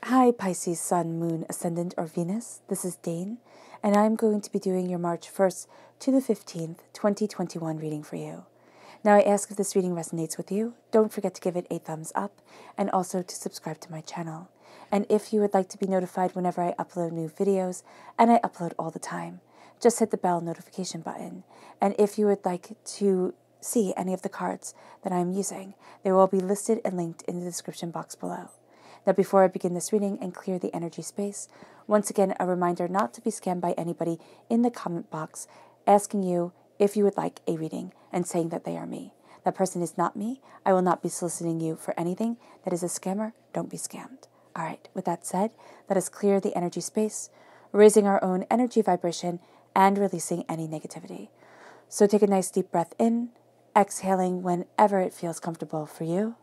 Hi Pisces, Sun, Moon, Ascendant, or Venus. This is Dane, and I'm going to be doing your March 1st to the 15th, 2021 reading for you. Now I ask if this reading resonates with you, don't forget to give it a thumbs up, and also to subscribe to my channel. And if you would like to be notified whenever I upload new videos, and I upload all the time, just hit the bell notification button. And if you would like to see any of the cards that I'm using, they will be listed and linked in the description box below. Now, before I begin this reading and clear the energy space, once again, a reminder not to be scammed by anybody in the comment box asking you if you would like a reading and saying that they are me. That person is not me. I will not be soliciting you for anything. That is a scammer. Don't be scammed. All right, with that said, let us clear the energy space, raising our own energy vibration and releasing any negativity. So take a nice deep breath in, exhaling whenever it feels comfortable for you.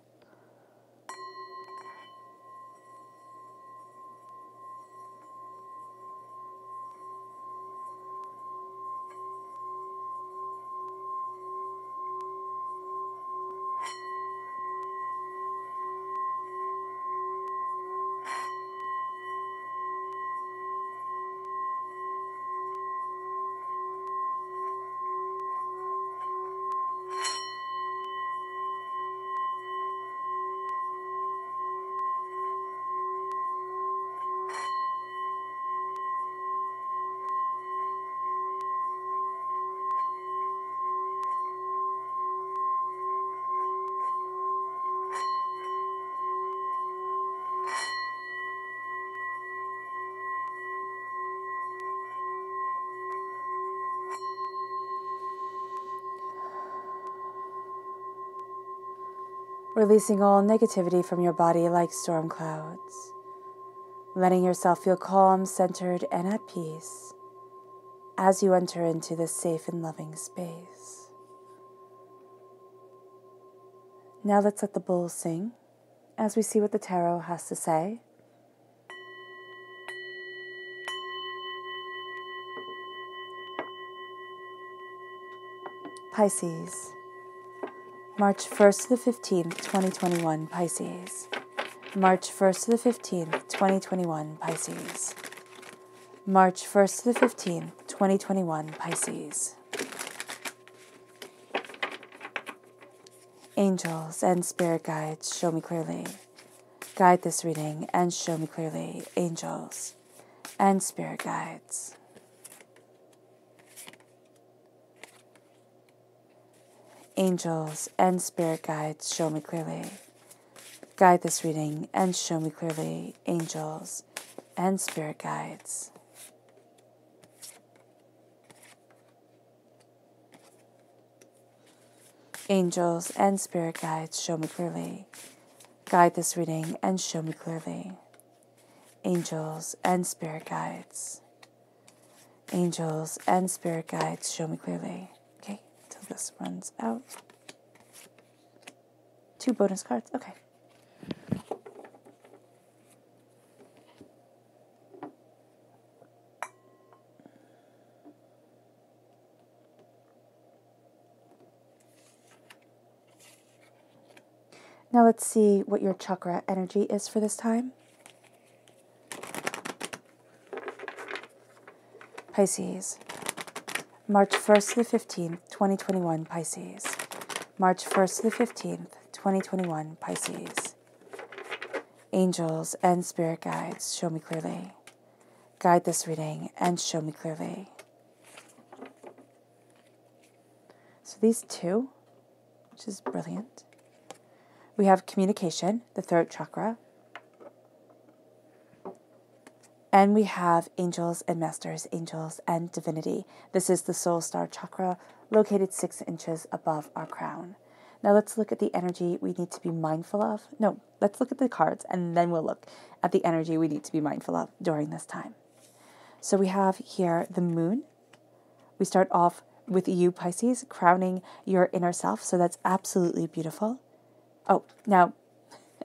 Releasing all negativity from your body like storm clouds. Letting yourself feel calm, centered, and at peace as you enter into this safe and loving space. Now let's let the bowl sing as we see what the tarot has to say. Pisces, March 1st to the 15th, 2021, Pisces. March 1st to the 15th, 2021, Pisces. March 1st to the 15th, 2021, Pisces. Angels and spirit guides, show me clearly. Guide this reading and show me clearly. Angels and spirit guides. Angels and spirit guides, show me clearly. Guide this reading and show me clearly. Angels and spirit guides. Angels and spirit guides, show me clearly. Guide this reading and show me clearly. Angels and spirit guides. Angels and spirit guides, show me clearly. Okay, till this runs out. 2 bonus cards, okay. Now let's see what your chakra energy is for this time. Pisces, March 1st to the 15th, 2021, Pisces. March 1st to the 15th, 2021, Pisces. Angels and spirit guides, show me clearly. Guide this reading and show me clearly. So these two, which is brilliant. We have communication, the throat chakra. And we have angels and masters, angels and divinity. This is the soul star chakra, located 6 inches above our crown. Now let's look at the energy we need to be mindful of. No, let's look at the cards and then we'll look at the energy we need to be mindful of during this time. So we have here the moon. We start off with you, Pisces, crowning your inner self. So that's absolutely beautiful. Oh, now,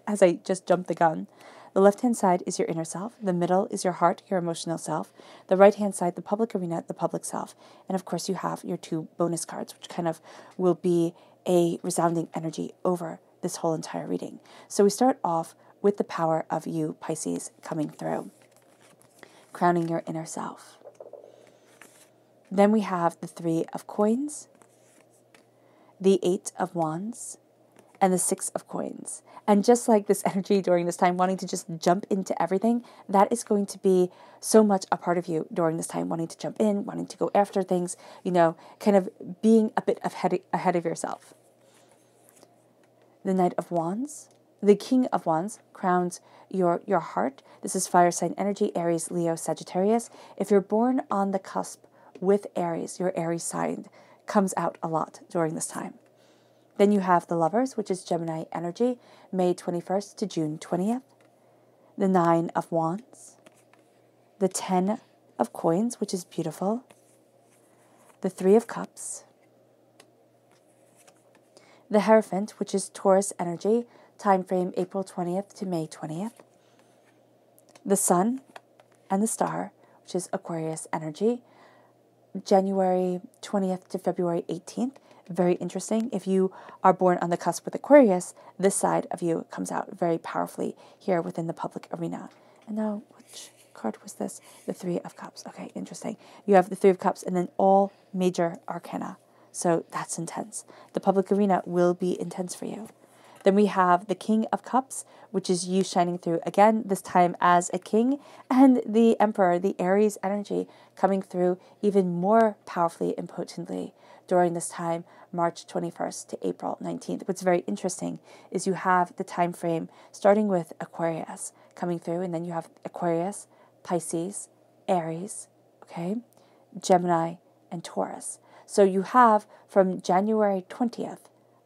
as I just jumped the gun, the left-hand side is your inner self. The middle is your heart, your emotional self. The right-hand side, the public arena, the public self. And of course, you have your 2 bonus cards, which kind of will be a resounding energy over this whole entire reading. So we start off with the power of you, Pisces, coming through, crowning your inner self. Then we have the 3 of coins, the 8 of wands, and the 6 of coins. And just like this energy during this time, wanting to just jump into everything, that is going to be so much a part of you during this time, wanting to jump in, wanting to go after things, kind of being a bit ahead of yourself. The Knight of Wands, the King of Wands crowns your heart. This is fire sign energy, Aries, Leo, Sagittarius. If you're born on the cusp with Aries, your Aries sign comes out a lot during this time. Then you have the Lovers, which is Gemini energy, May 21st to June 20th. The 9 of Wands. The 10 of Coins, which is beautiful. The 3 of Cups. The Hierophant, which is Taurus energy, time frame April 20th to May 20th. The Sun and the Star, which is Aquarius energy, January 20th to February 18th. Very interesting. If you are born on the cusp with Aquarius, this side of you comes out very powerfully here within the public arena. And now, which card was this? The 3 of Cups. Okay, interesting. You have the 3 of Cups and then all major arcana. So that's intense. The public arena will be intense for you. Then we have the King of Cups, which is you shining through again, this time as a king, and the Emperor, the Aries energy, coming through even more powerfully and potently during this time, March 21st to April 19th. What's very interesting is you have the time frame starting with Aquarius coming through, and then you have Aquarius, Pisces, Aries, okay, Gemini, and Taurus. So you have from January 20th,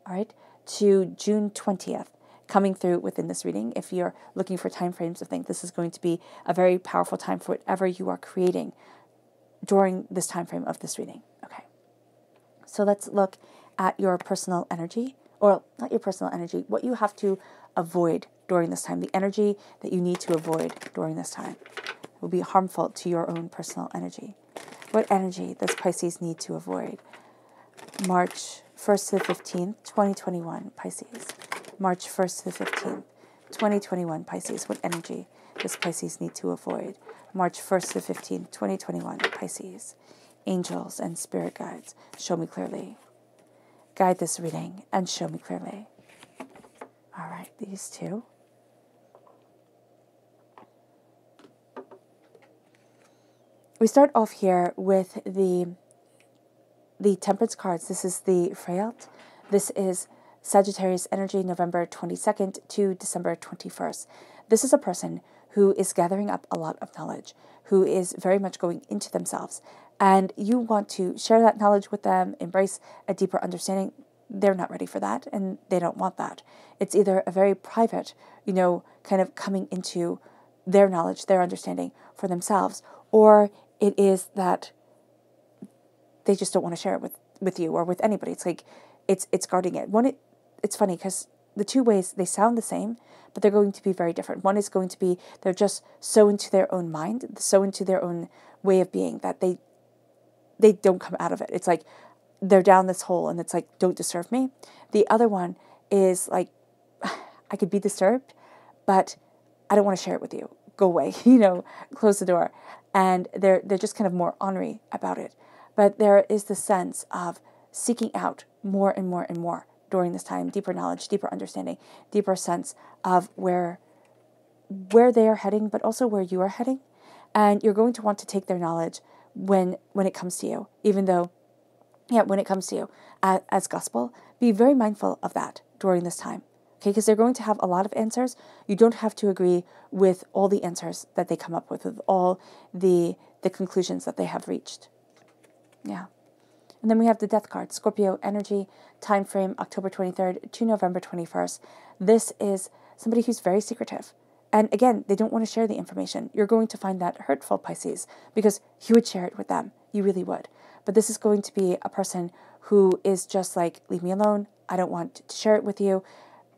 all right, to June 20th coming through within this reading. If you're looking for time frames of things, this is going to be a very powerful time for whatever you are creating during this time frame of this reading. Okay. So let's look at your personal energy, or not your personal energy, what you have to avoid during this time, the energy that you need to avoid during this time will be harmful to your own personal energy. What energy does Pisces need to avoid? March 1st to the 15th, 2021, Pisces. March 1st to the 15th, 2021, Pisces. What energy does Pisces need to avoid? March 1st to the 15th, 2021, Pisces. Angels and spirit guides, show me clearly. Guide this reading and show me clearly. All right, these two. We start off here with the Temperance cards. This is the Freyalt. This is Sagittarius energy, November 22nd to December 21st. This is a person who is gathering up a lot of knowledge, who is very much going into themselves, and you want to share that knowledge with them, embrace a deeper understanding. They're not ready for that, and they don't want that. It's either a very private, kind of coming into their knowledge, their understanding for themselves, or it is that they just don't want to share it with you or with anybody. It's like it's guarding it. It's funny because the two ways, they sound the same, but they're going to be very different. One is going to be they're just so into their own mind, so into their own way of being that they don't come out of it. It's like they're down this hole and it's like, don't disturb me. The other one is like, I could be disturbed, but I don't want to share it with you. Go away, close the door. And they're just kind of more ornery about it. But there is the sense of seeking out more and more and more during this time, deeper knowledge, deeper understanding, deeper sense of where they are heading, but also where you are heading. And you're going to want to take their knowledge when it comes to you, when it comes to you as gospel. Be very mindful of that during this time, okay? Because they're going to have a lot of answers. You don't have to agree with all the answers that they come up with all the conclusions that they have reached. Yeah. And then we have the Death card, Scorpio energy, time frame October 23rd to November 21st. This is somebody who's very secretive. And again, they don't want to share the information. You're going to find that hurtful, Pisces, because you would share it with them. You really would. But this is going to be a person who is just like, leave me alone. I don't want to share it with you.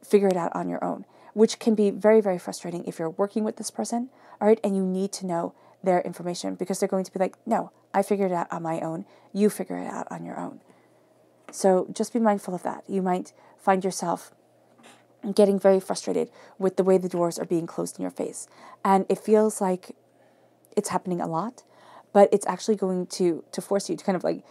Figure it out on your own, which can be very, very frustrating if you're working with this person, all right, and you need to know their information because they're going to be like, no, I figured it out on my own. You figure it out on your own. So just be mindful of that. You might find yourself getting very frustrated with the way the doors are being closed in your face. And it feels like it's happening a lot, but it's actually going to force you to kind of like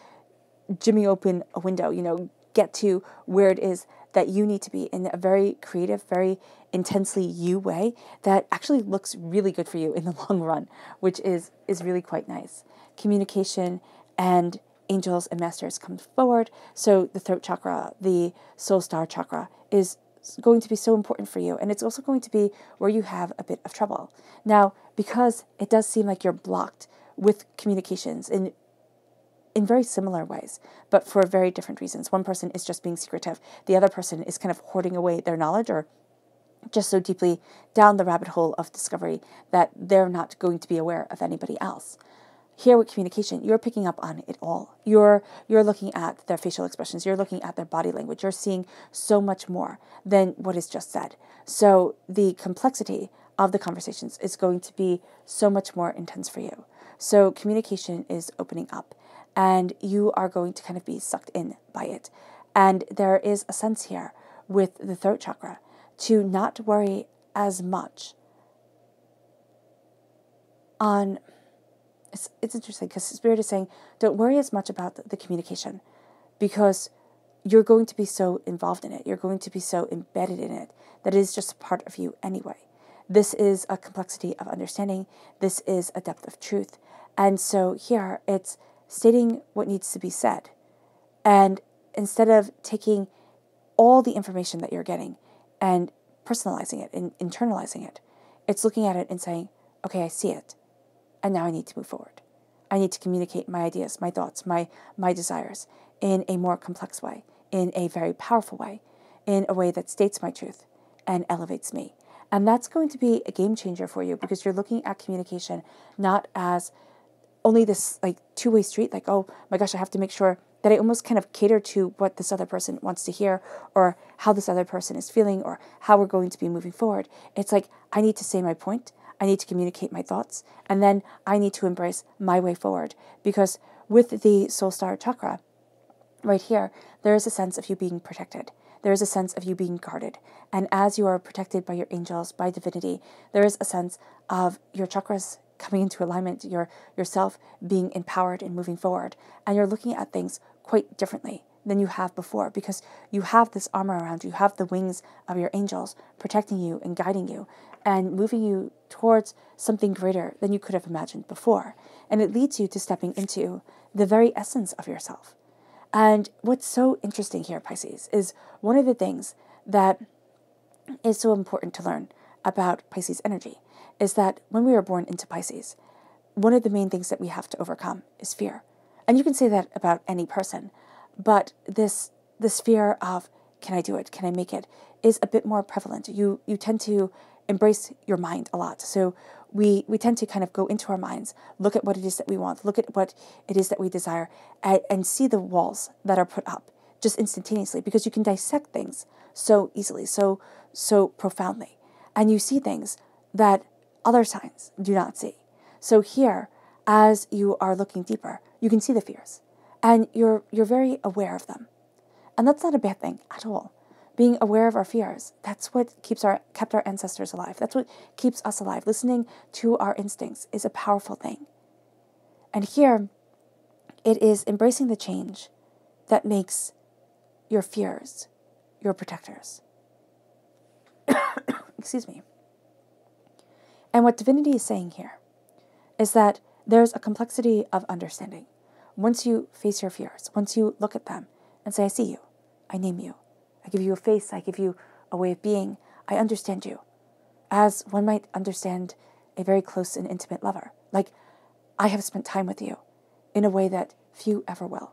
jimmy open a window, get to where it is that you need to be in a very creative, very intensely you way that actually looks really good for you in the long run, which is really quite nice. Communication and angels and masters come forward. So the throat chakra, the soul star chakra is going to be so important for you. And it's also going to be where you have a bit of trouble. Now, because it does seem like you're blocked with communications in very similar ways, but for very different reasons. One person is just being secretive. The other person is kind of hoarding away their knowledge, or just so deeply down the rabbit hole of discovery that they're not going to be aware of anybody else. Here with communication, you're picking up on it all. You're looking at their facial expressions. You're looking at their body language. You're seeing so much more than what is just said. So the complexity of the conversations is going to be so much more intense for you. So communication is opening up, and you are going to kind of be sucked in by it. And there is a sense here with the throat chakra to not worry as much on... It's interesting because Spirit is saying, don't worry as much about the communication, because you're going to be so involved in it. You're going to be so embedded in it that it is just a part of you anyway. This is a complexity of understanding. This is a depth of truth. And so here it's stating what needs to be said. And instead of taking all the information that you're getting and personalizing it and internalizing it, it's looking at it and saying, okay, I see it. And now I need to move forward. I need to communicate my ideas, my thoughts, my desires in a more complex way, in a very powerful way, in a way that states my truth and elevates me. And that's going to be a game changer for you, because you're looking at communication not as only this like two-way street, like, oh my gosh, I have to make sure that I almost kind of cater to what this other person wants to hear, or how this other person is feeling, or how we're going to be moving forward. It's like, I need to say my point. I need to communicate my thoughts, and then I need to embrace my way forward. Because with the soul star chakra, right here, there is a sense of you being protected. There is a sense of you being guarded. And as you are protected by your angels, by divinity, there is a sense of your chakras coming into alignment, yourself being empowered and moving forward. And you're looking at things quite differently than you have before, because you have this armor around you. You have the wings of your angels protecting you and guiding you and moving you towards something greater than you could have imagined before. And it leads you to stepping into the very essence of yourself. And what's so interesting here, Pisces, is one of the things that is so important to learn about Pisces energy is that when we are born into Pisces, one of the main things that we have to overcome is fear. And you can say that about any person, but this fear of, can I do it? Can I make it? Is a bit more prevalent. You tend to embrace your mind a lot. So we tend to kind of go into our minds, look at what it is that we want, look at what it is that we desire, and see the walls that are put up just instantaneously, because you can dissect things so easily, so profoundly. And you see things that other signs do not see. So here, as you are looking deeper, you can see the fears, and you're very aware of them. And that's not a bad thing at all. Being aware of our fears, that's what kept our ancestors alive. That's what keeps us alive. Listening to our instincts is a powerful thing. And here, it is embracing the change that makes your fears your protectors. Excuse me. And what divinity is saying here is that there's a complexity of understanding. Once you face your fears, once you look at them and say, I see you, I name you, I give you a face, I give you a way of being, I understand you, as one might understand a very close and intimate lover. Like, I have spent time with you in a way that few ever will.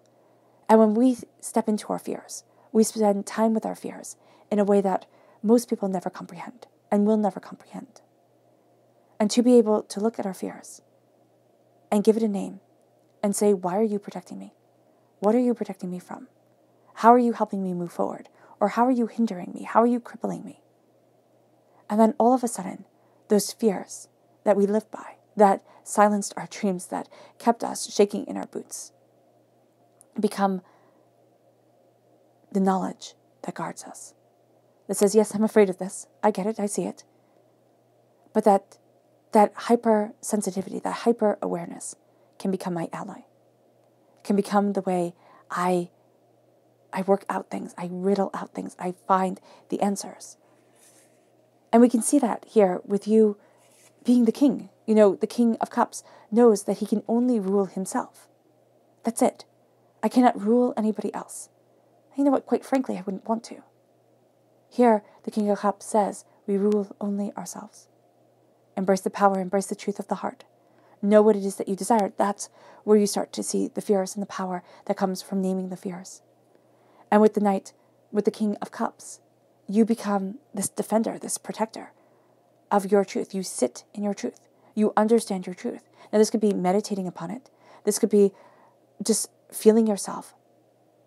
And when we step into our fears, we spend time with our fears in a way that most people never comprehend and will never comprehend. And to be able to look at our fears and give it a name and say, why are you protecting me? What are you protecting me from? How are you helping me move forward? Or how are you hindering me? How are you crippling me? And then all of a sudden, those fears that we lived by, that silenced our dreams, that kept us shaking in our boots, become the knowledge that guards us, that says, yes, I'm afraid of this. I get it. I see it. But that hypersensitivity, that hyper-awareness can become my ally. Can become the way I work out things. I riddle out things. I find the answers. And we can see that here with you being the king. You know, the King of Cups knows that he can only rule himself. That's it. I cannot rule anybody else. And you know what? Quite frankly, I wouldn't want to. Here, the King of Cups says, we rule only ourselves. Embrace the power, embrace the truth of the heart. Know what it is that you desire. That's where you start to see the fears and the power that comes from naming the fears. And with the Knight, with the King of Cups, you become this defender, this protector of your truth. You sit in your truth. You understand your truth. Now, this could be meditating upon it. This could be just feeling yourself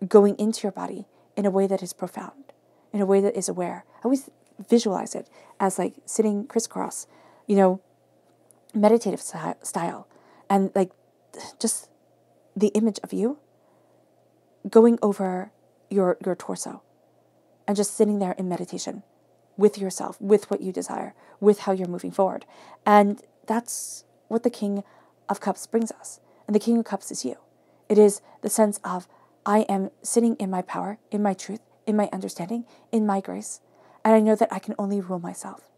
going into your body in a way that is profound, in a way that is aware. I always visualize it as like sitting crisscross, you know, meditative style, and like just the image of you going over your torso and just sitting there in meditation with yourself, with what you desire, with how you're moving forward. And that's what the King of Cups brings us. And the King of Cups is you. It is the sense of, I am sitting in my power, in my truth, in my understanding, in my grace, and I know that I can only rule myself.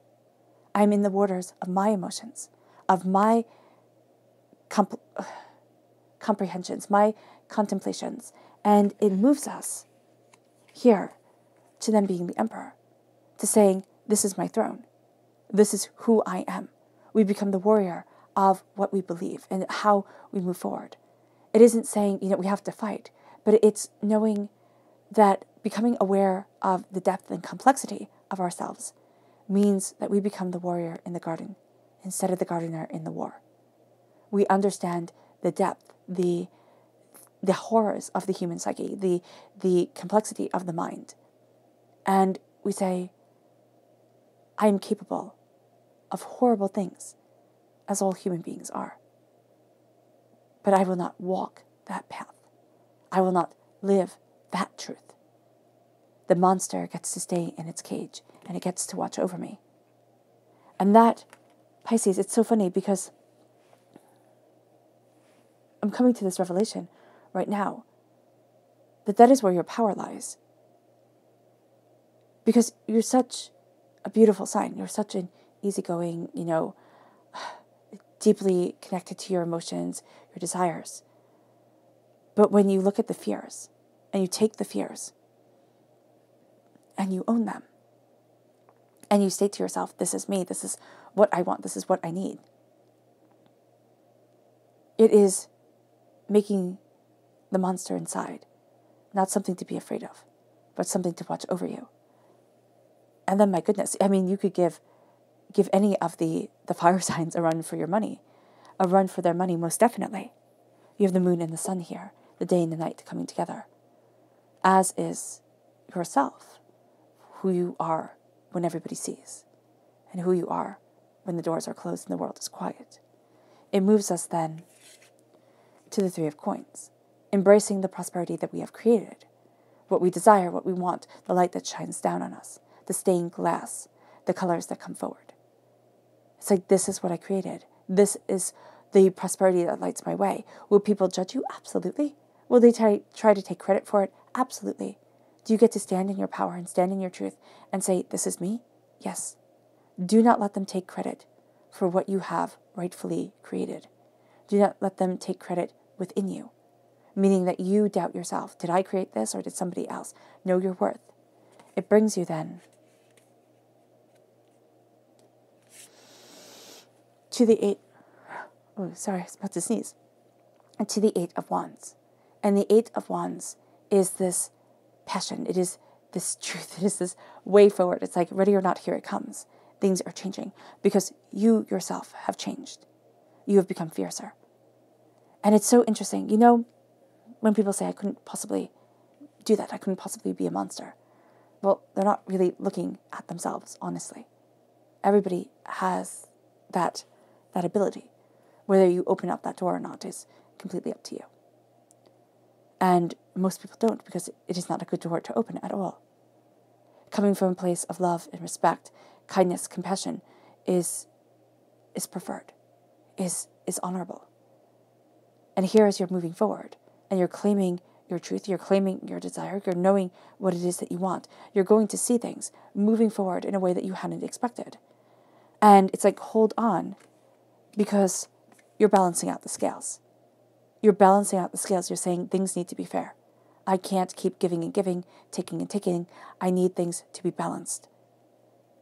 I'm in the waters of my emotions, of my comprehensions, my contemplations, and it moves us here to them being the emperor, to saying, this is my throne. This is who I am. We become the warrior of what we believe and how we move forward. It isn't saying, we have to fight, but it's knowing that becoming aware of the depth and complexity of ourselves means that we become the warrior in the garden instead of the gardener in the war. We understand the depth, the horrors of the human psyche, the complexity of the mind. And we say, I am capable of horrible things, as all human beings are. But I will not walk that path. I will not live that truth. The monster gets to stay in its cage, and it gets to watch over me. And that, Pisces, it's so funny because I'm coming to this revelation right now, that is where your power lies. Because you're such a beautiful sign. You're such an easygoing, deeply connected to your emotions, your desires. But when you look at the fears, and you take the fears, and you own them, and you say to yourself, this is me, this is what I want, this is what I need. It is making the monster inside not something to be afraid of, but something to watch over you. And then, my goodness, you could give any of the fire signs a run for your money, a run for their money, most definitely. You have the moon and the sun here, the day and the night coming together, as is yourself, who you are when everybody sees, and who you are when the doors are closed and the world is quiet. It moves us then to the Three of Coins, embracing the prosperity that we have created, what we desire, what we want, the light that shines down on us, the stained glass, the colors that come forward. It's like, this is what I created. This is the prosperity that lights my way. Will people judge you? Absolutely. Will they try to take credit for it? Absolutely. Do you get to stand in your power and stand in your truth and say, this is me? Yes. Do not let them take credit for what you have rightfully created. Do not let them take credit within you, meaning that you doubt yourself. Did I create this or did somebody else? Know your worth. It brings you then to the Eight of Wands. And the Eight of Wands is this passion. It is this truth. It is this way forward. It's like, ready or not, here it comes. Things are changing because you yourself have changed. You have become fiercer. And it's so interesting. When people say, I couldn't possibly do that, I couldn't possibly be a monster. Well, they're not really looking at themselves, honestly. Everybody has that ability. Whether you open up that door or not is completely up to you. And most people don't, because it is not a good door to open at all. coming from a place of love and respect, kindness, compassion is preferred, is honorable. And here as you're moving forward and you're claiming your truth, you're claiming your desire, you're knowing what it is that you want, you're going to see things moving forward in a way that you hadn't expected. And it's like, hold on, because you're balancing out the scales. You're balancing out the scales. You're saying things need to be fair. I can't keep giving and giving, taking and taking. I need things to be balanced.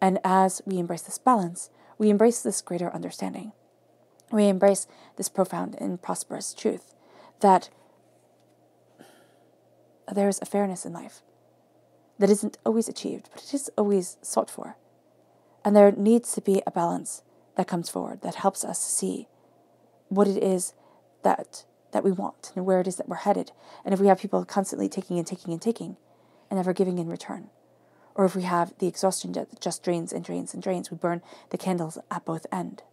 And as we embrace this balance, we embrace this greater understanding. We embrace this profound and prosperous truth that there is a fairness in life that isn't always achieved, but it is always sought for. And there needs to be a balance that comes forward that helps us see what it is that we want and where it is that we're headed. And if we have people constantly taking and taking and taking and never giving in return, or if we have the exhaustion that just drains and drains and drains, we burn the candles at both ends.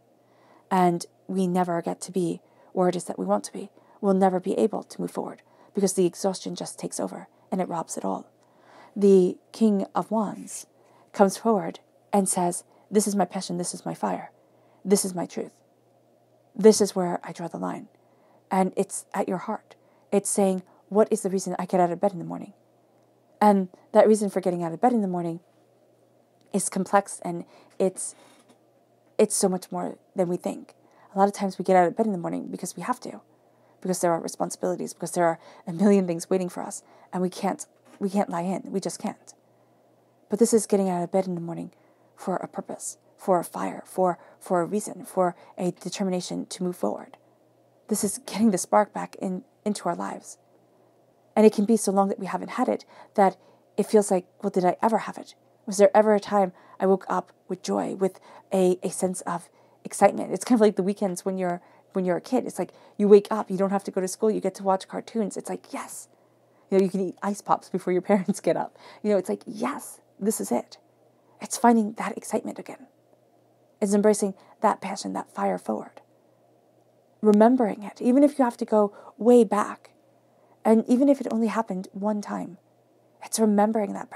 And we never get to be where it is that we want to be. We'll never be able to move forward because the exhaustion just takes over and it robs it all. The King of Wands comes forward and says, this is my passion, this is my fire, this is my truth. This is where I draw the line. And it's at your heart. It's saying, what is the reason I get out of bed in the morning? And that reason for getting out of bed in the morning is complex, and it's so much more than we think. A lot of times we get out of bed in the morning because we have to, because there are responsibilities, because there are a million things waiting for us, and we can't lie in. We just can't. But this is getting out of bed in the morning for a purpose, for a fire, for a reason, for a determination to move forward. This is getting the spark back into our lives. And it can be so long that we haven't had it that it feels like, well, did I ever have it? Was there ever a time I woke up with joy, with a sense of excitement? It's kind of like the weekends when you're a kid. It's like you wake up, you don't have to go to school, you get to watch cartoons. It's like, yes. You can eat ice pops before your parents get up. It's like, yes, this is it. It's finding that excitement again. It's embracing that passion, that fire forward. Remembering it, even if you have to go way back, and even if it only happened one time, it's remembering that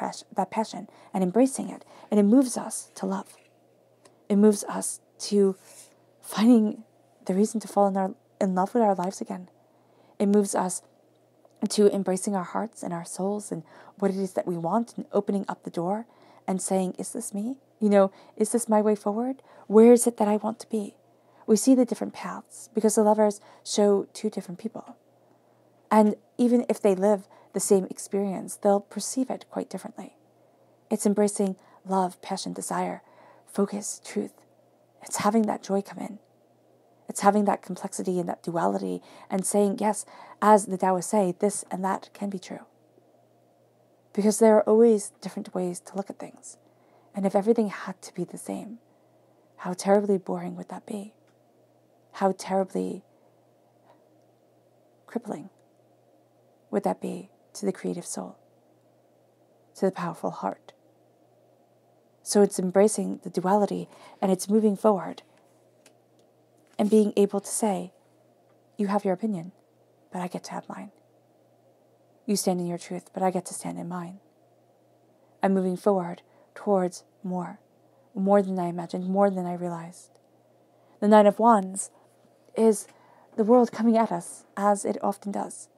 passion and embracing it, and it moves us to love. It moves us to finding the reason to fall in love with our lives again. It moves us to embracing our hearts and our souls and what it is that we want, and opening up the door and saying, is this me? Is this my way forward? Where is it that I want to be? We see the different paths because the lovers show two different people. And even if they live the same experience, they'll perceive it quite differently. It's embracing love, passion, desire, focus, truth. It's having that joy come in. It's having that complexity and that duality and saying, yes, as the Taoists say, this and that can be true. Because there are always different ways to look at things. And if everything had to be the same, how terribly boring would that be? How terribly crippling would that be to the creative soul, to the powerful heart? So it's embracing the duality, and it's moving forward and being able to say, you have your opinion, but I get to have mine. You stand in your truth, but I get to stand in mine. I'm moving forward towards more than I imagined, more than I realized. The Nine of Wands is the world coming at us, as it often does,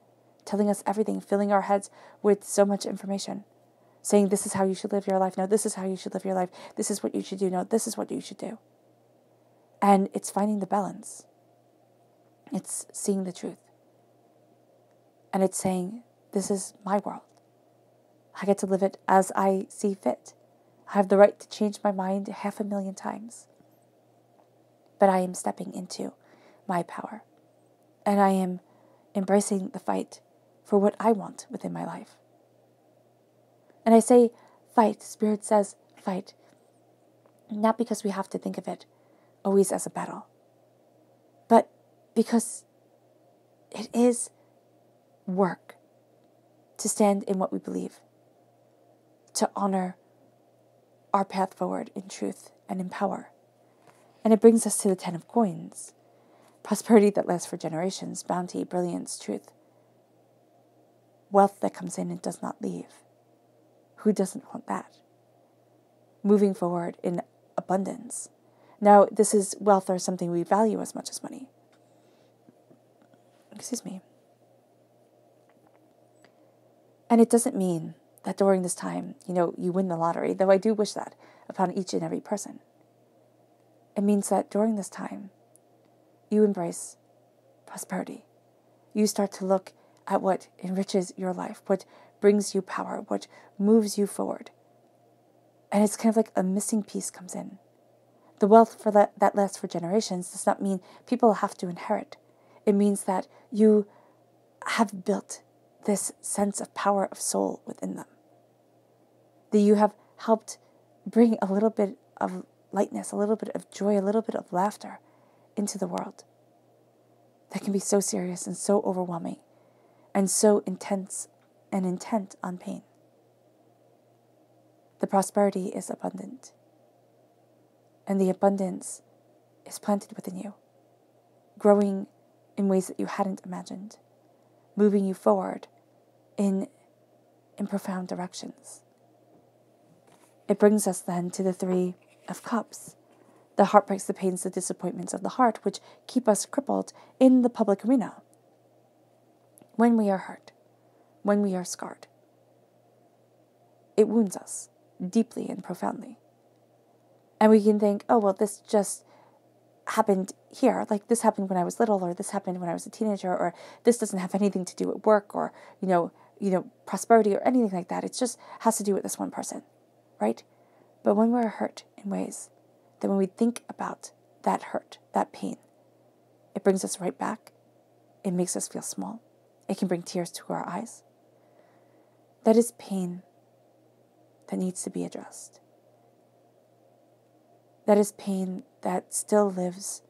telling us everything, filling our heads with so much information, saying this is how you should live your life, no, this is how you should live your life, this is what you should do, no, this is what you should do. And it's finding the balance. It's seeing the truth. And it's saying, this is my world. I get to live it as I see fit. I have the right to change my mind 500,000 times. But I am stepping into my power. And I am embracing the fight for what I want within my life. And I say fight, Spirit says fight, not because we have to think of it always as a battle, but because it is work to stand in what we believe, to honor our path forward in truth and in power. And it brings us to the 10 of Coins. Prosperity that lasts for generations, bounty, brilliance, truth. Wealth that comes in and does not leave. Who doesn't want that? moving forward in abundance. Now, this is wealth or something we value as much as money. Excuse me. And it doesn't mean that during this time, you win the lottery, though I do wish that upon each and every person. It means that during this time, you embrace prosperity. You start to look at what enriches your life, what brings you power, what moves you forward. And it's kind of like a missing piece comes in. The wealth for that lasts for generations does not mean people have to inherit. It means that you have built this sense of power of soul within them. That you have helped bring a little bit of lightness, a little bit of joy, a little bit of laughter into the world. That can be so serious and so overwhelming and so intense and intent on pain. The prosperity is abundant. And the abundance is planted within you, growing in ways that you hadn't imagined, moving you forward in profound directions. It brings us then to the Three of Cups, the heartbreaks, the pains, the disappointments of the heart, which keep us crippled in the public arena. When we are hurt, when we are scarred, it wounds us deeply and profoundly. And we can think, oh, well, this just happened here. Like this happened when I was little, or this happened when I was a teenager, or this doesn't have anything to do with work or, prosperity or anything like that. It just has to do with this one person, right? But when we're hurt in ways that when we think about that hurt, that pain, it brings us right back. It makes us feel small. It can bring tears to our eyes. That is pain that needs to be addressed. That is pain that still lives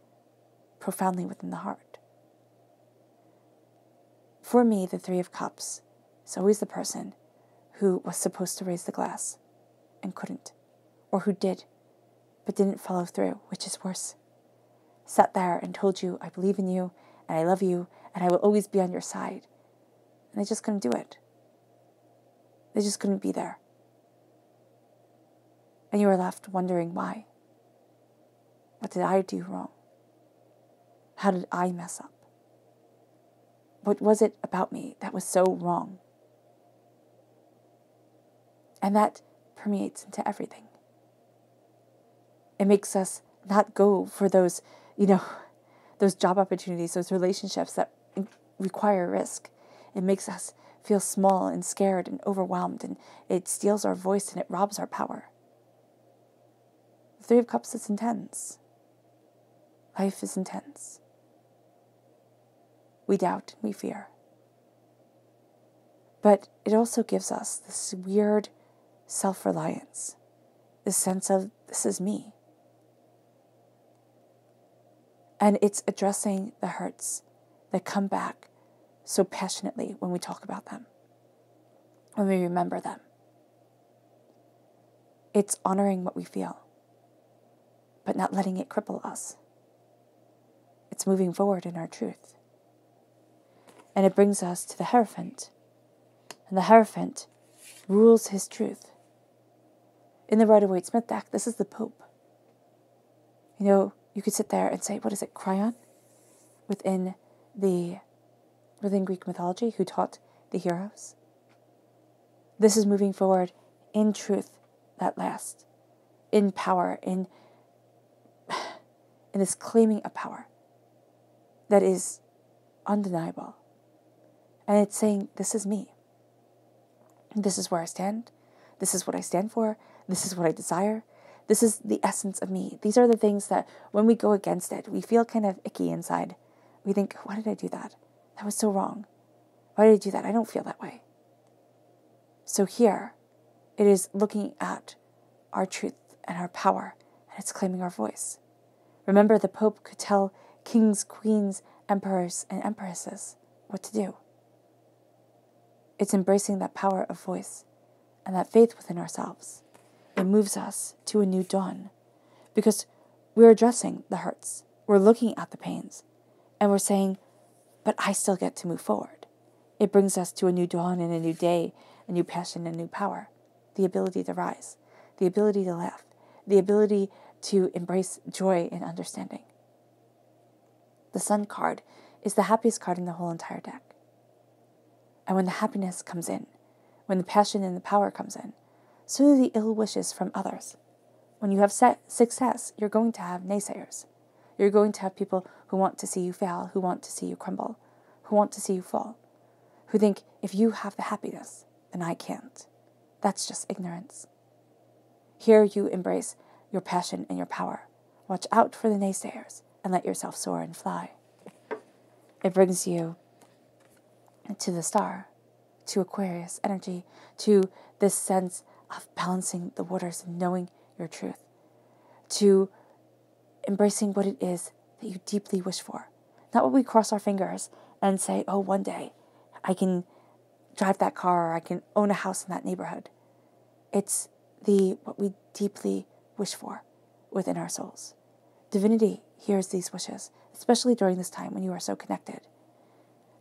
profoundly within the heart. For me, the Three of Cups is always the person who was supposed to raise the glass and couldn't, or who did, but didn't follow through, which is worse. Sat there and told you, I believe in you, and I love you, and I will always be on your side. And they just couldn't do it. They just couldn't be there. And you were left wondering why. What did I do wrong? How did I mess up? What was it about me that was so wrong? And that permeates into everything. It makes us not go for those, those job opportunities, those relationships that require risk. It makes us feel small and scared and overwhelmed, and it steals our voice and it robs our power. The Three of Cups is intense. Life is intense. We doubt and we fear. But it also gives us this weird self-reliance, this sense of, this is me. And it's addressing the hurts that come back so passionately when we talk about them, when we remember them. It's honoring what we feel, but not letting it cripple us. It's moving forward in our truth. And it brings us to the Hierophant. And the Hierophant rules his truth. In the Rider-Waite-Smith deck, this is the Pope. You could sit there and say, what is it, Cryon? Within Greek mythology, who taught the heroes. This is moving forward in truth that lasts, in power, in this claiming of power that is undeniable. And it's saying, this is me. This is where I stand. This is what I stand for. This is what I desire. This is the essence of me. These are the things that when we go against it, we feel kind of icky inside. We think, why did I do that? That was so wrong. Why did I do that? I don't feel that way. So here, it is looking at our truth and our power, and it's claiming our voice. Remember, the Pope could tell kings, queens, emperors, and empresses what to do. It's embracing that power of voice and that faith within ourselves. It moves us to a new dawn because we're addressing the hurts. We're looking at the pains and we're saying, but I still get to move forward. It brings us to a new dawn and a new day, a new passion and new power, the ability to rise, the ability to laugh, the ability to embrace joy and understanding. The Sun card is the happiest card in the whole entire deck. And when the happiness comes in, when the passion and the power comes in, so do the ill wishes from others. When you have success, you're going to have naysayers. You're going to have people who want to see you fail, who want to see you crumble, who want to see you fall, who think, if you have the happiness, then I can't. That's just ignorance. Here you embrace your passion and your power. Watch out for the naysayers and let yourself soar and fly. It brings you to the star, to Aquarius energy, to this sense of balancing the waters and knowing your truth, to embracing what it is that you deeply wish for. Not what we cross our fingers and say, oh, one day I can drive that car or I can own a house in that neighborhood. It's what we deeply wish for within our souls. Divinity hears these wishes, especially during this time when you are so connected.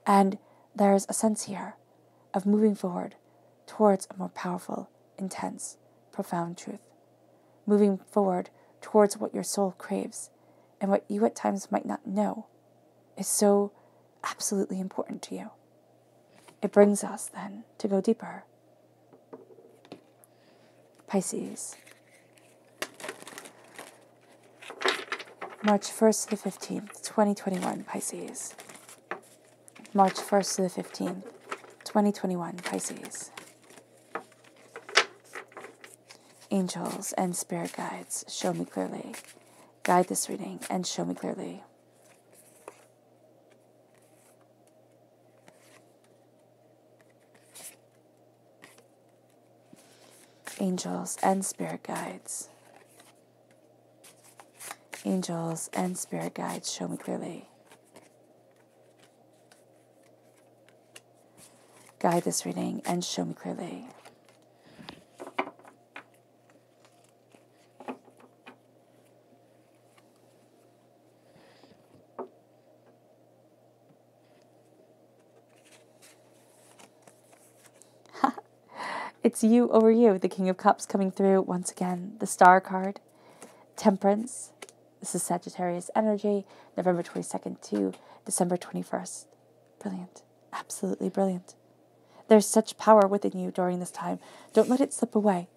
And there's a sense here of moving forward towards a more powerful, intense, profound truth. Moving forward towards what your soul craves and what you at times might not know is so absolutely important to you. It brings us then to go deeper. Pisces. March 1st to the 15th, 2021, Pisces. March 1st to the 15th, 2021, Pisces. Angels and spirit guides, show me clearly. Guide this reading and show me clearly. Angels and spirit guides. Angels and spirit guides, show me clearly. Guide this reading and show me clearly. It's you over you, the King of Cups coming through once again. The Star card, Temperance. This is Sagittarius energy, November 22nd to December 21st. Brilliant. Absolutely brilliant. There's such power within you during this time. Don't let it slip away.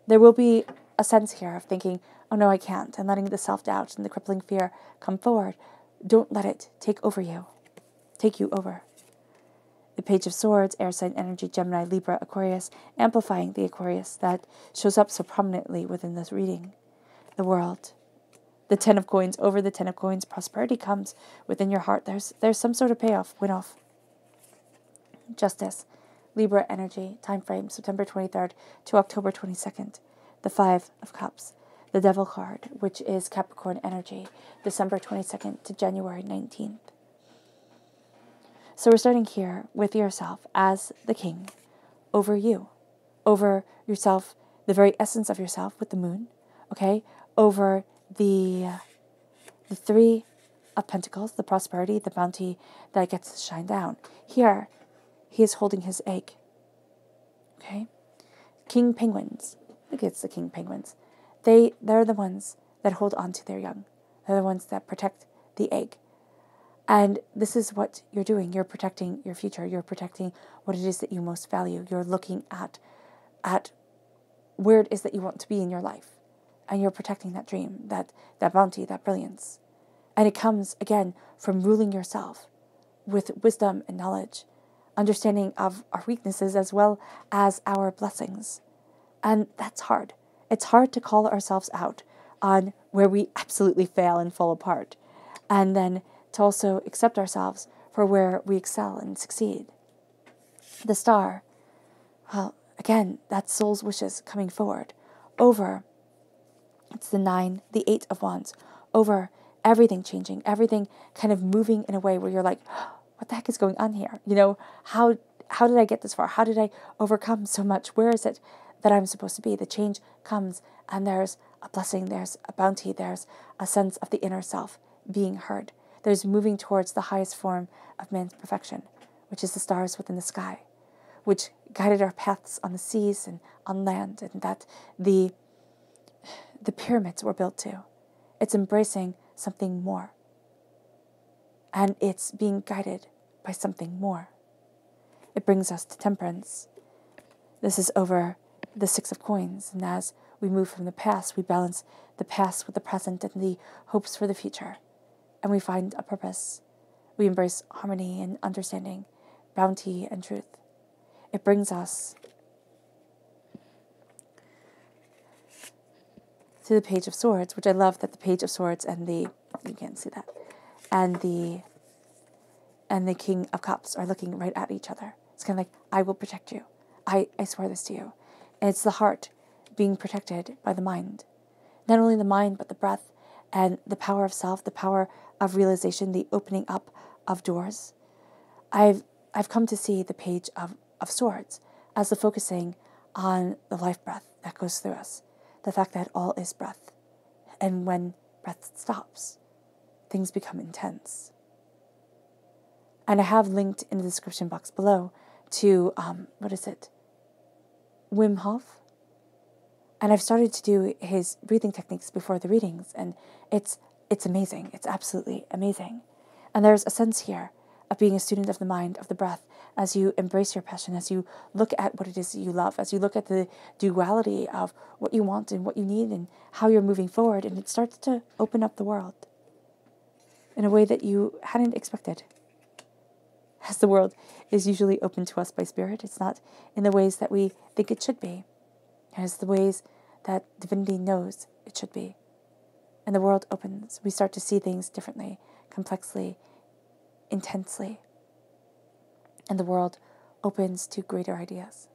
There will be a sense here of thinking, oh no, I can't, and letting the self-doubt and the crippling fear come forward. Don't let it take over you. Take you over. The Page of Swords, air sign energy, Gemini, Libra, Aquarius, amplifying the Aquarius that shows up so prominently within this reading. The World. The Ten of Coins, over the Ten of Coins, prosperity comes within your heart. There's some sort of payoff, win-off. Justice, Libra energy, time frame, September 23rd to October 22nd. The Five of Cups. The Devil card, which is Capricorn energy, December 22nd to January 19th. So we're starting here with yourself as the king, over you, over yourself, the very essence of yourself with the moon, okay, over the Three of Pentacles, the prosperity, the bounty that gets to shine down. Here, he is holding his egg, okay? King penguins, look, it's the king penguins. They're the ones that hold on to their young. They're the ones that protect the egg. And this is what you're doing. You're protecting your future. You're protecting what it is that you most value. You're looking at where it is that you want to be in your life. And you're protecting that dream, that bounty, that brilliance. And it comes, again, from ruling yourself with wisdom and knowledge, understanding of our weaknesses as well as our blessings. And that's hard. It's hard to call ourselves out on where we absolutely fail and fall apart. And then to also accept ourselves for where we excel and succeed. The Star, well, again, that's soul's wishes coming forward. Over, it's the 9, the 8 of Wands. Over everything changing, everything kind of moving in a way where you're like, oh, what the heck is going on here? You know, how did I get this far? How did I overcome so much? Where is it that I'm supposed to be? The change comes and there's a blessing, there's a bounty, there's a sense of the inner self being heard. There's moving towards the highest form of man's perfection, which is the stars within the sky, which guided our paths on the seas and on land, and that the pyramids were built to. It's embracing something more. And it's being guided by something more. It brings us to Temperance. This is over the Six of Coins, and as we move from the past, we balance the past with the present and the hopes for the future. And we find a purpose. We embrace harmony and understanding, bounty and truth. It brings us to the Page of Swords, which I love that the Page of Swords and you can't see that, and the King of Cups are looking right at each other. It's kind of like, I will protect you. I swear this to you. And it's the heart being protected by the mind. Not only the mind, but the breath and the power of self, the power of realization, the opening up of doors. I've come to see the Page of Swords as the focusing on the life breath that goes through us. The fact that all is breath. And when breath stops, things become intense. And I have linked in the description box below to, Wim Hof. And I've started to do his breathing techniques before the readings, and it's amazing. It's absolutely amazing. And there's a sense here of being a student of the mind, of the breath, as you embrace your passion, as you look at what it is that you love, as you look at the duality of what you want and what you need and how you're moving forward, and it starts to open up the world in a way that you hadn't expected. As the world is usually open to us by spirit, it's not in the ways that we think it should be. It's the ways that divinity knows it should be. And the world opens. We start to see things differently, complexly, intensely. And the world opens to greater ideas.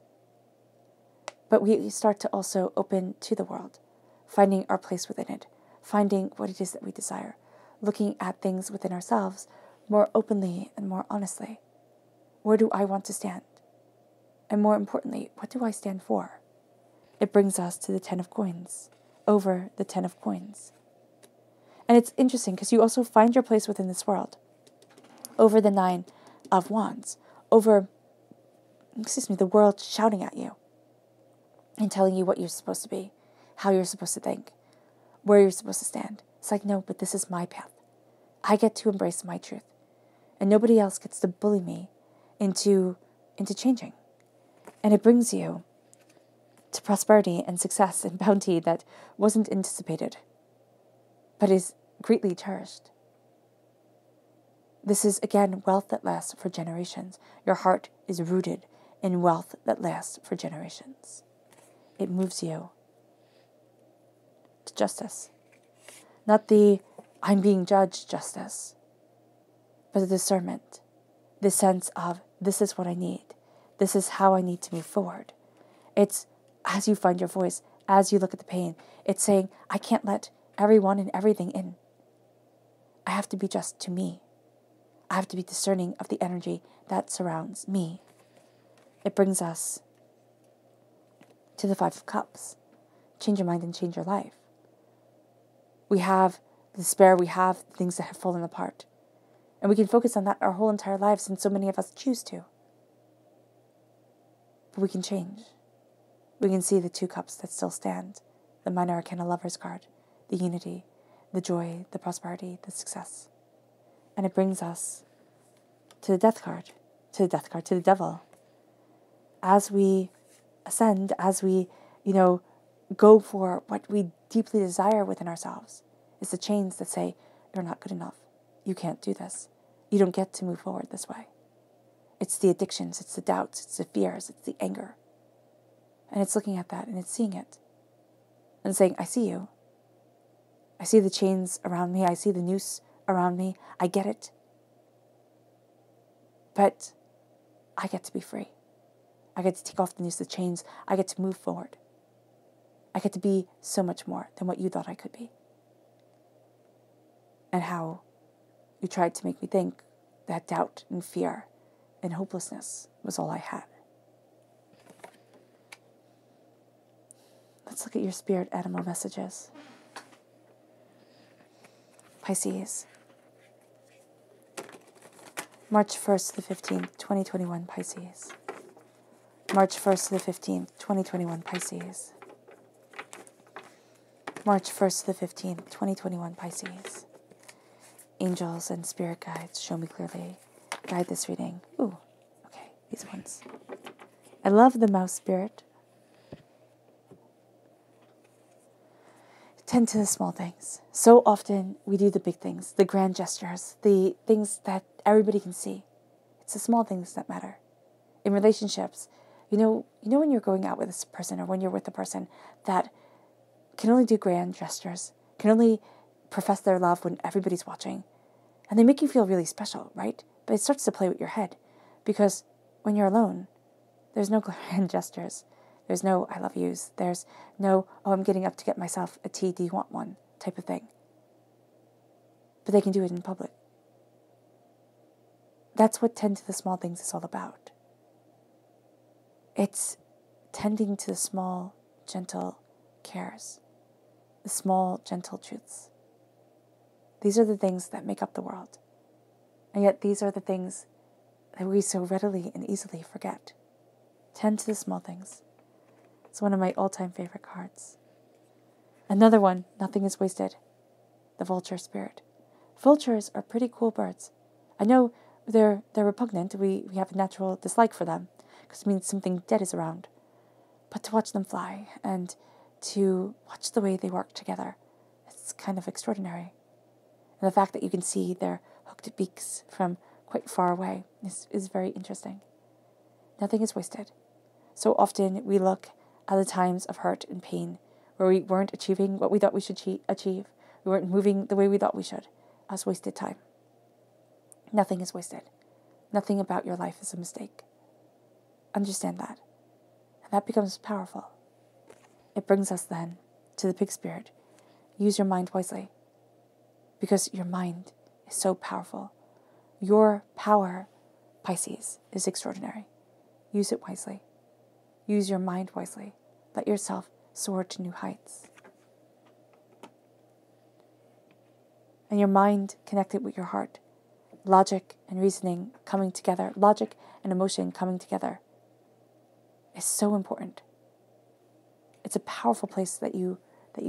But we start to also open to the world, finding our place within it, finding what it is that we desire, looking at things within ourselves more openly and more honestly. Where do I want to stand? And more importantly, what do I stand for? It brings us to the Ten of Coins, over the Ten of Coins. And it's interesting because you also find your place within this world, over the Nine of Wands, over, the world shouting at you and telling you what you're supposed to be, how you're supposed to think, where you're supposed to stand. It's like, no, but this is my path. I get to embrace my truth. And nobody else gets to bully me into changing. And it brings you to prosperity and success and bounty that wasn't anticipated, but is greatly cherished. This is, again, wealth that lasts for generations. Your heart is rooted in wealth that lasts for generations. It moves you to justice. Not the I'm being judged justice, but the discernment, the sense of this is what I need. This is how I need to move forward. It's as you find your voice, as you look at the pain, it's saying, I can't let everyone and everything in. I have to be just to me. I have to be discerning of the energy that surrounds me. It brings us to the Five of Cups. Change your mind and change your life. We have despair, we have things that have fallen apart. And we can focus on that our whole entire lives, and so many of us choose to. But we can change. We can see the two cups that still stand. The Minor Arcana Lover's card, the unity, the joy, the prosperity, the success. And it brings us to the Death card, to the Devil. As we ascend, as we, go for what we deeply desire within ourselves, it's the chains that say, you're not good enough. You can't do this. You don't get to move forward this way. It's the addictions, it's the doubts, it's the fears, it's the anger. And it's looking at that and it's seeing it. And saying, I see you. I see the chains around me. I see the noose around me. I get it. But I get to be free. I get to take off the noose, the chains. I get to move forward. I get to be so much more than what you thought I could be. And how you tried to make me think that doubt and fear and hopelessness was all I had. Let's look at your spirit animal messages. Pisces. March 1st to the 15th, 2021, Pisces. March 1st to the 15th, 2021 Pisces. March 1st to the 15th, 2021 Pisces. Angels and spirit guides, show me clearly. Guide this reading. Ooh, okay, these ones. I love the mouse spirit. Tend to the small things. So often we do the big things, the grand gestures, the things that everybody can see. It's the small things that matter. In relationships, you know when you're going out with this person or when you're with a person that can only do grand gestures, can only profess their love when everybody's watching, and they make you feel really special, right? But it starts to play with your head because when you're alone, there's no grand gestures. There's no I love yous. There's no, oh, I'm getting up to get myself a tea, do you want one type of thing. But they can do it in public. That's what tend to the small things is all about. It's tending to the small, gentle cares, the small, gentle truths. These are the things that make up the world. And yet these are the things that we so readily and easily forget. Tend to the small things. It's one of my all-time favorite cards. Another one, nothing is wasted. The vulture spirit. Vultures are pretty cool birds. I know they're repugnant. We have a natural dislike for them because it means something dead is around. But to watch them fly and to watch the way they work together, it's kind of extraordinary. And the fact that you can see their hooked beaks from quite far away is very interesting. Nothing is wasted. So often we look at the times of hurt and pain where we weren't achieving what we thought we should achieve. We weren't moving the way we thought we should as wasted time. Nothing is wasted. Nothing about your life is a mistake. Understand that. And that becomes powerful. It brings us then to the pig spirit. Use your mind wisely. Because your mind is so powerful. Your power, Pisces, is extraordinary. Use it wisely. Use your mind wisely. Let yourself soar to new heights. And your mind connected with your heart. Logic and reasoning coming together. Logic and emotion coming together is so important. It's a powerful place that you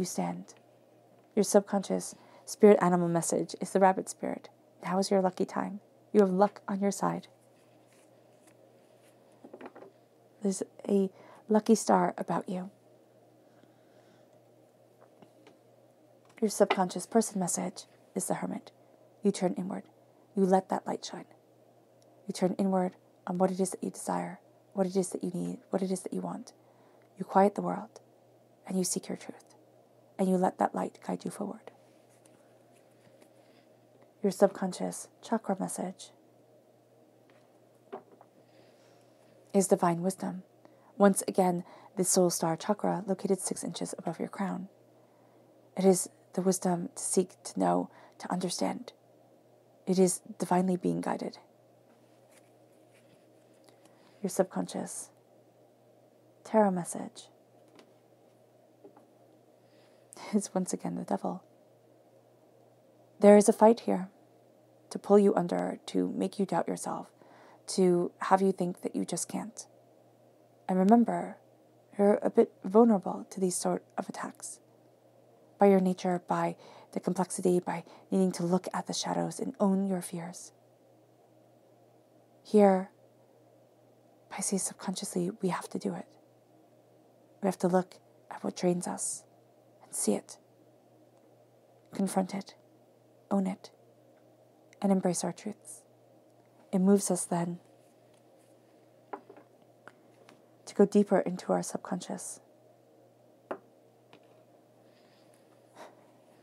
stand. Your subconscious spirit animal message is the rabbit spirit. Now is your lucky time. You have luck on your side. There's a lucky star about you. Your subconscious person message is the hermit. You turn inward. You let that light shine. You turn inward on what it is that you desire, what it is that you need, what it is that you want. You quiet the world, and you seek your truth, and you let that light guide you forward. Your subconscious chakra message is divine wisdom. Once again, the soul star chakra located 6 inches above your crown. It is the wisdom to seek, to know, to understand. It is divinely being guided. Your subconscious tarot message is once again the devil. There is a fight here to pull you under, to make you doubt yourself, to have you think that you just can't. And remember, you're a bit vulnerable to these sort of attacks. By your nature, by the complexity, by needing to look at the shadows and own your fears. Here, Pisces, subconsciously, we have to do it. We have to look at what drains us and see it, confront it, own it, and embrace our truths. It moves us then to go deeper into our subconscious.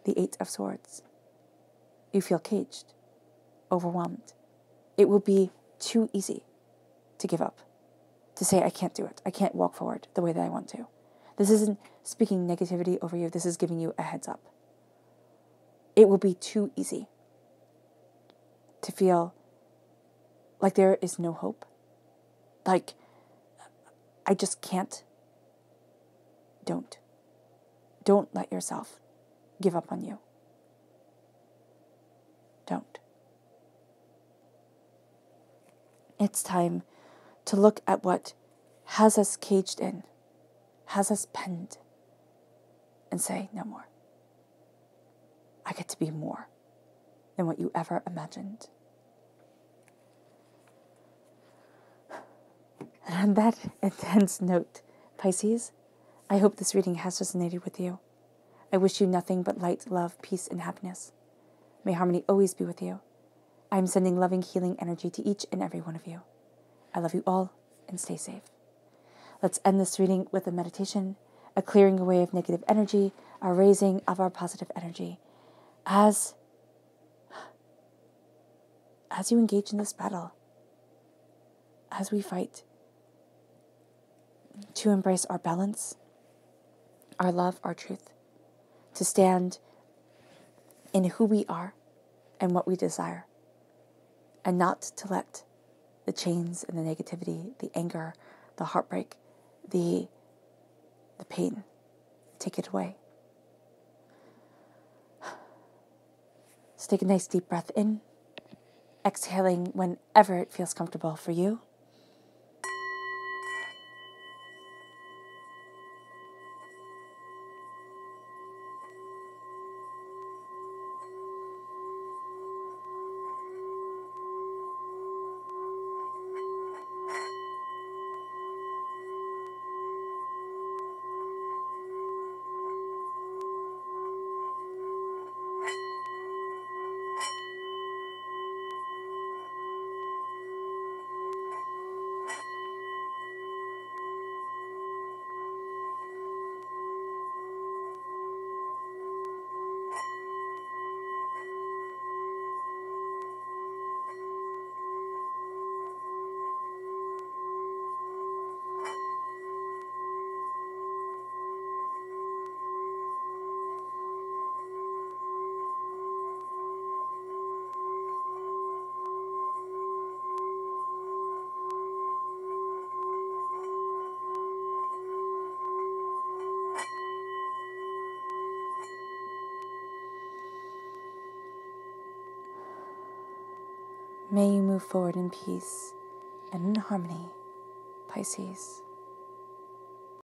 The 8 of Swords. You feel caged, overwhelmed. It will be too easy to give up, to say, I can't do it. I can't walk forward the way that I want to. This isn't speaking negativity over you. This is giving you a heads up. It will be too easy to feel like there is no hope. Like, I just can't. Don't. Don't let yourself give up on you. Don't. It's time to look at what has us caged in, has us penned, and say, no more. I get to be more than what you ever imagined. And on that intense note, Pisces, I hope this reading has resonated with you. I wish you nothing but light, love, peace, and happiness. May harmony always be with you. I am sending loving, healing energy to each and every one of you. I love you all, and stay safe. Let's end this reading with a meditation, a clearing away of negative energy, a raising of our positive energy. As you engage in this battle, as we fight to embrace our balance, our love, our truth, to stand in who we are and what we desire, and not to let the chains and the negativity, the anger, the heartbreak, the pain take it away. So take a nice deep breath in, exhaling whenever it feels comfortable for you. May you move forward in peace and in harmony, Pisces.